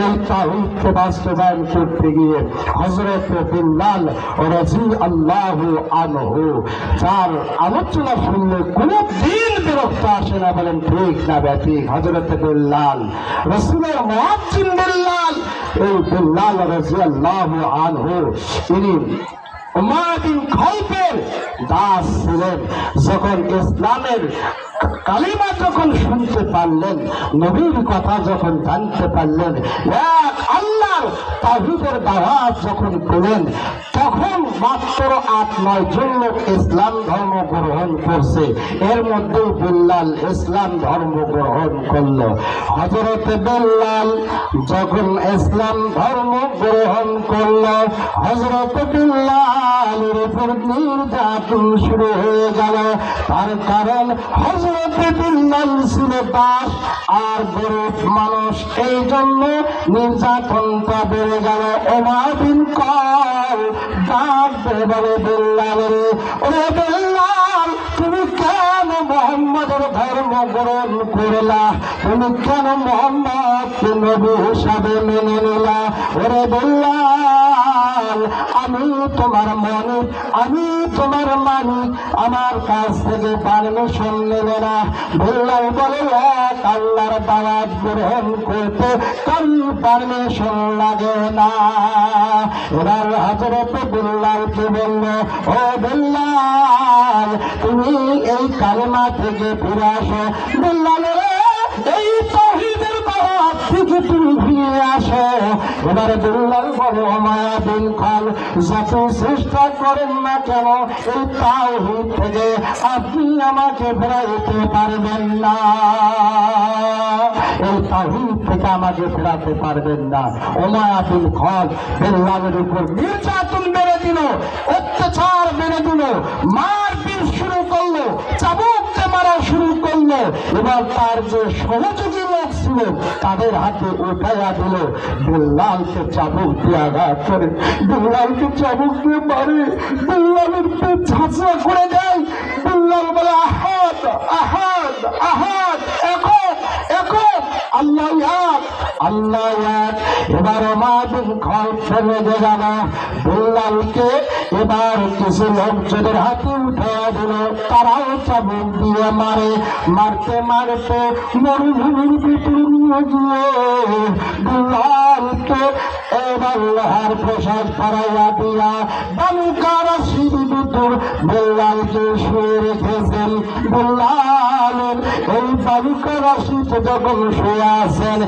এই তাওহীদকে বাস্তবায়ন করতে গিয়ে হযরত বিল্লাল রাদিয়াল্লাহু আনহু যার আলোচনা শুনলে কোনো দিন বিরক্ত আসে না, বলেন ঠিক না ব্যাঠিক? হযরত বিল্লাল, রাসূলের মুয়াজ্জিন বিল্লাল, এই বিল্লাল রাদিয়াল্লাহু আনহু ইনি উমার বিন খালফের দাস ছিলেন। যখন ইসলামের কালিমা যখন শুনতে পারলেন, নবীর কথা যখন জানতে পারলেন, এক আল্লাহর তাওহীদের দাওয়াত যখন পেলেন, তখন মাত্র 8-9 জন লোক ইসলাম ধর্ম গ্রহণ করছে। এর মধ্যে বিল্লাল ইসলাম ধর্ম গ্রহণ করলো। হযরত বিল্লাল যখন ইসলাম ধর্ম গ্রহণ করলো, হযরত বিল্লালের উপর নির্যাতন শুরু হয়ে গেল। তার কারণ হযরত বিল্লাল ছিল দাস আর গরিব মানুষ, এই জন্য নির্যাতনটা বেড়ে গেল। ওমর বিন খাত্তাব ডাক দিয়ে বলে, বিল্লাল রে, ওরে বিল্লাল, তুমি কেন মুহাম্মদের ধর্ম গ্রহণ করলা? তুমি কেন মুহাম্মদকে নবী হিসাবে মেনে নিলা? ওরে বিল্লাল, আমি তোমার মালিক, আমি তোমার মালিক, আমার কাছ থেকে পারমিশন নেবে না। বিল্লাল বলে, এক আল্লাহর দাওয়াত গ্রহণ করতে কারো পারমিশন লাগে না। এবার হযরত বিল্লালকে বলল, ও বিল্লাল, তুমি এই কালেমা থেকে ফিরে আসো। বিল্লাল রে, এই তাওহীদের দাওয়াত থেকে তুমি ফিরে আসো। এবারে বিল্লাল বলে, উমাইয়া বিন খালদ, যত চেষ্টা করেন না কেন, এই তাওহীদ থেকে আপনি আমাকে ফেরাতে পারবেন না, এই তাওহীদ থেকে আমাকে ফেরাতে পারবেন না। উমাইয়া বিন খালদ বিল্লালের উপর নির্যাতন বেড়ে দিল, অত্যাচার বেড়ে দিল, মারপিট শুরু করলো, চাবুককে মারা শুরু করলো। এবার তার যে সহযোগী লোক ছিল তাদের হাতে উঠাইয়া দিল, বিল্লালকে চাবুক দিয়ে আঘাত করে, বিল্লালকে চাবুক দিয়ে মারে, বিল্লালের পেট ঝাঁঝরা করে দেয়। বিল্লাল বলে, আহাদ আহাদ আহাদ, এখন এখন, আল্লাহ এক, আল্লাহ এক। এবার ওমর বিন খাত্তাব রেগে গেল, বিল্লালকে এবার কিছু লোকজনের হাতে উঠাইয়া দিল, তারাও চাবুক দিয়ে মারে। মারতে মারতে মরুভূমির ভিতরে নিয়ে গিয়ে বিল্লালকে এবার লোহার প্রসাদ পরাইয়া দিয়া বালুকা রাশির ভিতর বিল্লালকে শুয়ে রেখেছেন। বিল্লালের এই বালুকা রাশিতে যখন শুয়ে আছেন,